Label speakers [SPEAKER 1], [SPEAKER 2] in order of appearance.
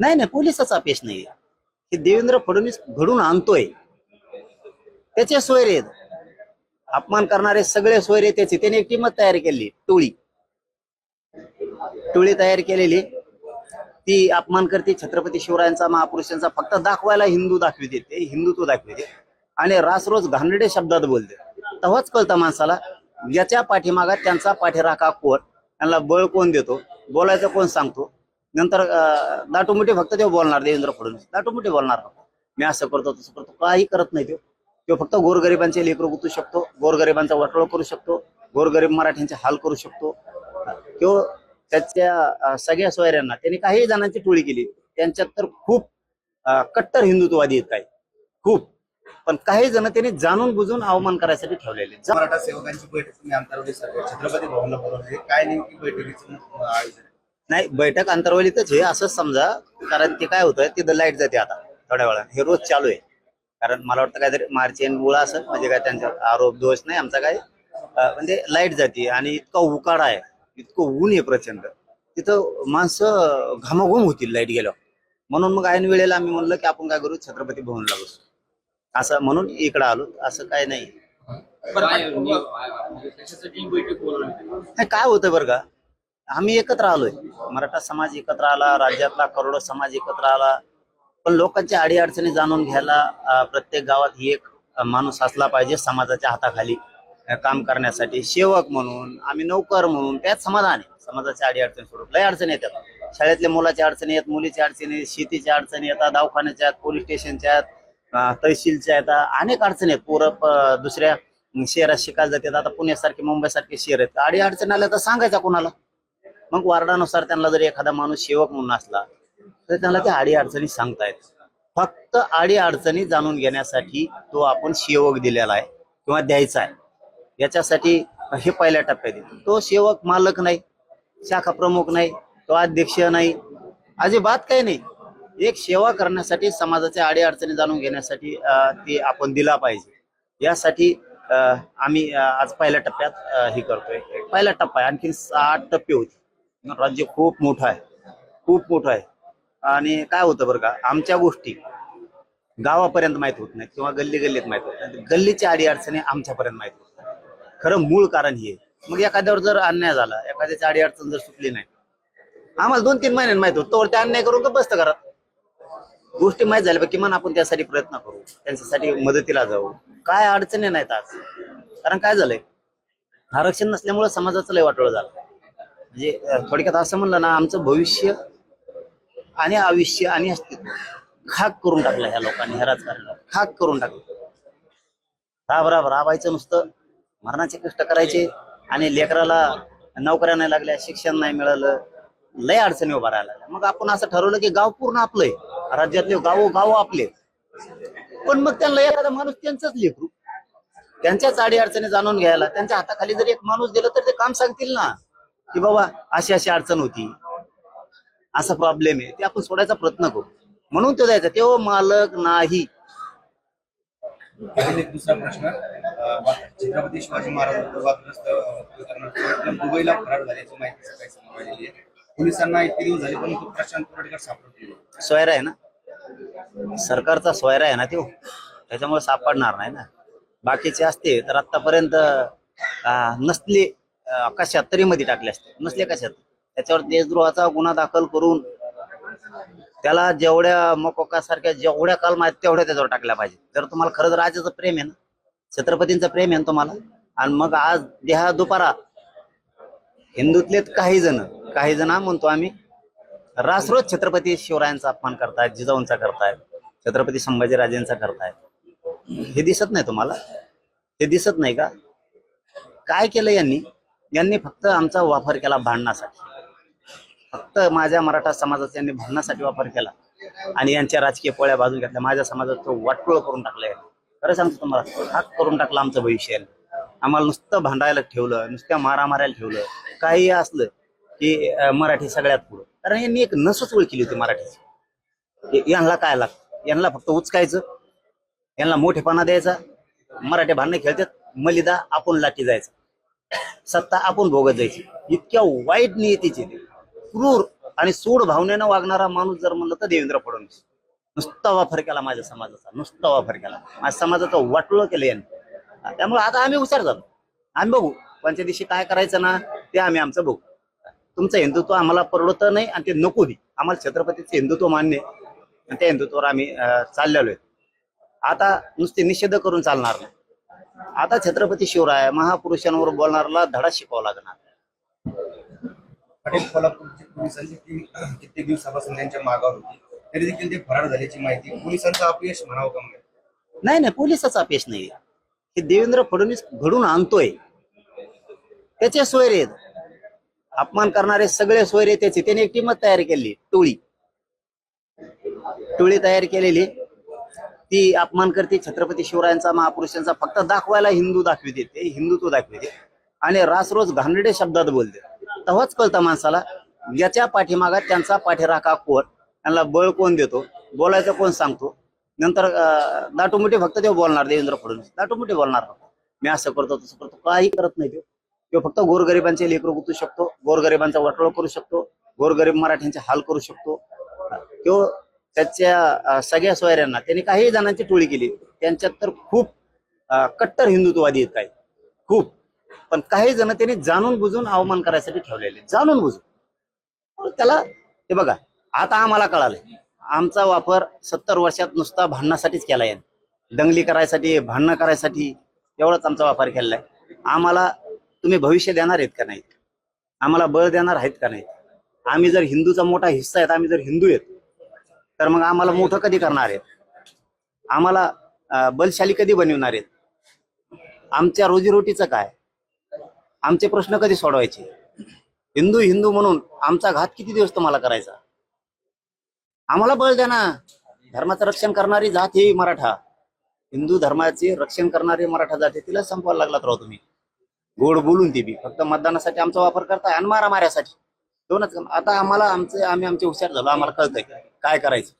[SPEAKER 1] नाही नाही, पोलिसाचा अपेश नाही. हे देवेंद्र फडणवीस घडून आणतोय, त्याचे सोयरे आहेत. अपमान करणारे सगळे सोयरे त्याचे. त्याने एक टीमच तयार केली, टोळी टोळी तयार केलेली. ती अपमान करते छत्रपती शिवरायांचा, महापुरुषांचा. फक्त दाखवायला हिंदू दाखविते, ते हिंदुत्व दाखविते आणि रासरोज घाणेरडे शब्दात बोलते. तेव्हाच कळतं माणसाला याच्या पाठीमागात त्यांचा पाठीराखा कोण, त्यांना बळ कोण देतो, बोलायचं कोण सांगतो. नंतर दाटूमुठी फक्त ते बोलणार. देवेंद्र फडणवीस दाटूमुठी बोलणार, मी असं करतो तसं करतो, काही करत नाही. तो फक्त गोरगरिबांचे लेकरं गुतू शकतो, गोरगरिबांचा वाटोळ करू शकतो, गोरगरीब मराठ्यांचे हाल करू शकतो. तो त्याच्या सगळ्या सोयऱ्यांना त्यांनी काही जणांची टोळी केली. त्यांच्यात तर खूप कट्टर हिंदुत्ववादी आहेत काही, खूप. पण काही जण त्यांनी जाणून बुजून अवमान करायसाठी ठेवलेले.
[SPEAKER 2] मराठा सेवकांची बैठक तुम्ही अंतर्गत छत्रपती भवनला बोलवली, काय नेमकी बैठकीचं आयोजन?
[SPEAKER 1] नाही, बैठक अंतरवलीतच आहे असं समजा. कारण ते काय होतं, तिथं लाईट जाते आता थोड्या वेळाने. हे रोज चालू आहे. कारण मला वाटतं काहीतरी मार्चिन मुळा असं, म्हणजे काय त्यांच्यावर आरोप दोष नाही आमचा काय. म्हणजे लाईट जाते आणि इतका उकाडा आहे, इतकं ऊन आहे प्रचंड, तिथं माणसं घामाघूम होतील लाईट गेल्यावर. म्हणून मग ऐन वेळेला आम्ही म्हणलं की आपण काय करू, छत्रपती भवनला बसू असं म्हणून इकडं आलो. असं काय नाही. काय होतं बरं का, आम्ही एकत्र आलोय, मराठा समाज एकत्र आला, राज्यातला करोडो समाज एकत्र आला. पण लोकांच्या अडीअडचणी जाणून घ्यायला प्रत्येक गावात एक माणूस असला पाहिजे समाजाच्या हाताखाली काम करण्यासाठी. सेवक म्हणून, आम्ही नौकर म्हणून, त्यात समाधान आहे. समाजाच्या अडीअडचणी सोडून लय अडचणी येतात. शाळेतल्या मुलाच्या अडचणी आहेत, मुलीच्या अडचणी, शेतीच्या अडचणी येतात, दवाखान्याच्या आहेत, पोलीस स्टेशनच्या आहेत, तहसीलच्या येतात, अनेक अडचणी आहेत. पोरं दुसऱ्या शहरात शिकायला जातात. आता पुण्यासारखे, मुंबईसारखे शहर आहेत. अडीअडचणी आल्या तर सांगायचा कोणाला? मग वार्डानुसार त्यांना जर एखादा माणूस सेवक म्हणून असला तर त्यांना त्या अडीअडचणी सांगतायत. फक्त अडीअडचणी जाणून घेण्यासाठी तो आपण सेवक दिलेला आहे किंवा द्यायचा आहे. याच्यासाठी हे पहिल्या टप्प्यात येतो. तो सेवक मालक नाही, शाखा प्रमुख नाही, तो अध्यक्ष नाही, अजिबात काही नाही. एक सेवा करण्यासाठी, समाजाच्या अडीअडचणी जाणून घेण्यासाठी ते आपण दिला पाहिजे. यासाठी आम्ही आज पहिल्या टप्प्यात हे करतोय. पहिला टप्पा आहे, आणखी 8 टप्पे होते. राज्य खूप मोठं आहे, खूप मोठं आहे. आणि काय होतं बरं का, आमच्या गोष्टी गावापर्यंत माहित होत नाहीत किंवा गल्ली गल्लीत माहित होत नाही. गल्लीच्या अडीअडचणी आमच्यापर्यंत माहित होत नाही. खरं मूळ कारण हे. मग एखाद्यावर जर अन्याय झाला, एखाद्याची अडीअडचण जर सुटली नाही, आम्हाला 2-3 महिन्यांनी माहित होत, तोवर ते अन्याय करून तर बसतं घरात. गोष्टी माहीत झाल्या, किमान आपण त्यासाठी प्रयत्न करू, त्यांच्यासाठी मदतीला जाऊ. काय अडचणी नाहीत आज. कारण काय झालंय, आरक्षण नसल्यामुळे समाजाचं लय वाटोळं झालं. म्हणजे थोडक्यात असं म्हणलं ना, आमचं भविष्य आणि आयुष्य आणि अस्तित्व खाक करून टाकलं ह्या लोकांनी, ह्या राजकारणाला खाक करून टाकलं. राबायचं नुसतं, मरणाचे कष्ट करायचे आणि लेकराला नोकऱ्या नाही लागल्या, शिक्षण नाही मिळालं, लय अडचणी उभा राहायला. मग आपण असं ठरवलं की गाव पूर्ण आपलंय, राज्यातले गाव आपले. पण मग त्यांना एखादा माणूस त्यांचंच लेकरू, त्यांच्याच अडीअडचणी जाणून घ्यायला, त्यांच्या हाताखाली जर एक माणूस दिलं तर ते काम सांगतील ना, की बाबा अशी अशी अडचण होती, असा प्रॉब्लेम आहे, ते आपण सोडायचा प्रयत्न करू. म्हणून तो द्यायचा. तो मालक नाही.
[SPEAKER 2] एक दुसरा प्रश्न, छत्रपती शिवाजी महाराज दुबईला फरार झाल्याची माहिती सकाळी समोर आलेली आहे. पोलिसांना इतके दिवस झाले पण प्रशांत कोरडकर सापडले.
[SPEAKER 1] सोयरा आहे ना, सरकारचा सोयरा आहे ना तो, त्याच्यामुळे सापडणार नाही ना. बाकीचे असते तर आतापर्यंत नसले कशात तरी मध्ये टाकले असते, नसले कशात. त्याच्यावर देशद्रोहाचा गुन्हा दाखल करून त्याला जेवढ्या मकोकासारख्या जेवढ्या काल माहिती तेवढ्या त्याच्यावर टाकल्या पाहिजे. जर तुम्हाला खरंच राजाचं प्रेम आहे ना, छत्रपतींचं प्रेम आहे ना तुम्हाला, आणि मग आज देहा दुपारा हिंदूतलेच काही जण म्हणतो आम्ही, रासरोज छत्रपती शिवरायांचा अपमान करतायत, जिजाऊंचा करतायत, छत्रपती संभाजीराजेंचा करतायत. हे दिसत नाही तुम्हाला? हे दिसत नाही का? काय केलं यांनी फक्त आमचा वापर केला भांडणासाठी. फक्त माझ्या मराठा समाजाचा यांनी भांडणासाठी वापर केला आणि यांच्या राजकीय पोळ्या बाजून घेतल्या. माझ्या समाजाचं वाटोळ करून टाकलंय. खरं सांगतो तुम्हाला, हाक करून टाकलं आमचं भविष्य. आम्हाला नुसतं भांडायला ठेवलं, नुसत्या मारामारायला ठेवलं. काही असलं की मराठी सगळ्यात पुढं. कारण यांनी एक नसच ओळखली होती मराठीची. यांना काय लागतं, यांना फक्त उचकायचं, यांना मोठेपणा द्यायचा. मराठी भांडणे खेळतात, मलिदा आपण लाठी जायचं, सत्ता आपण भोगत जायची. इतक्या वाईट नियतीचे ते, क्रूर आणि सूड भावनेनं वागणारा माणूस जर म्हणलं तर देवेंद्र फडणवीस. नुसता वापर केला माझ्या समाजाचा, नुसता वापर केला माझ्या समाजाचं वाटोळं केलं याने. त्यामुळे आता आम्ही हुशार झालो. आम्ही बघू कोणत्या दिवशी काय करायचं ना ते आम्ही आमचं बघू. तुमचं हिंदुत्व आम्हाला परवडत नाही आणि ते नको दे. आम्हाला छत्रपतीचं हिंदुत्व मान्य आहे आणि त्या हिंदुत्वावर आम्ही चाललेलो आहे. आता नुसते निषेध करून चालणार नाही. आता छत्रपती शिवराय महापुरुषांवर बोलणाऱ्याला धडा शिकवावा लागणार.
[SPEAKER 2] पाटील कोल्हापूरची पोलिसांची टीम कित्येक दिवसापासून त्यांच्या मागावर होती, तरी देखील ते फरार झाल्याची माहिती. पोलिसांचं अपयश म्हणावं का म्हणजे?
[SPEAKER 1] नाही नाही, पोलिसाचा अपयश नाही. हे देवेंद्र फडणवीस घडून आणतोय. त्याचे सोयरे आहेत, अपमान करणारे सगळे सोयरे त्याचे. त्याने एक टीमच तयार केली, टोळी तयार केलेली. ती अपमान करते छत्रपती शिवरायांचा महापुरुषांचा, फक्त दाखवायला हिंदू दाखविते, ते हिंदुत्व दाखविते आणि रासरोज घाणेरडे शब्दात बोलते. तेव्हाच कळतं माणसाला ज्याच्या पाठीमागा त्यांचा पाठीराखा कोण, त्यांना बळ कोण देतो, बोलायचं कोण सांगतो. नंतर दाटोमुठी फक्त ते बोलणार. देवेंद्र फडणवीस दाटोमुठी बोलणार, मी असं करतो तसं करतो, काही करत नाही. तो फक्त गोरगरिबांचे लेकरं गुतू शकतो, गोरगरिबांचा वाटोळा करू शकतो, गोरगरीब मराठ्यांचे हाल करू शकतो. तो त्याच्या सगळ्या सोयऱ्यांना त्यांनी काही जणांची टोळी केली. त्यांच्यात तर खूप कट्टर हिंदुत्ववादी आहेत काही, खूप. पण काही जण त्यांनी जाणून बुजून अवमान करायसाठी ठेवलेले, जाणून बुजून. त्याला हे बघा, आता आम्हाला कळालंय आमचा वापर 70 वर्षात नुसता भांडणासाठीच केला आहे. दंगली करायसाठी, भांडणं करायसाठी एवढाच आमचा वापर केलेला आहे. आम्हाला तुम्ही भविष्य देणार आहेत का नाहीत, आम्हाला बळ देणार आहेत का नाहीत. आम्ही जर हिंदूचा मोठा हिस्सा आहेत, आम्ही जर हिंदू आहेत, तर मग आम्हाला मोठं कधी करणार आहेत, आम्हाला बलशाली कधी बनवणार आहेत, आमच्या रोजीरोटीचं काय, आमचे प्रश्न कधी सोडवायचे. हिंदू हिंदू म्हणून आमचा घात किती दिवस तुम्हाला करायचा. आम्हाला बळ द्या ना. धर्माचं रक्षण करणारी जात ही मराठा, हिंदू धर्माचे रक्षण करणारी मराठा जात, तिला संपवायला लागलात राव तुम्ही. गोड बोलून ती बी फक्त मतदानासाठी आमचा वापर करताय आणि मारामाऱ्यासाठी दोनच. आता आम्हाला आम्ही आमचे हुशार झालो, आम्हाला कळतंय काय करायचं.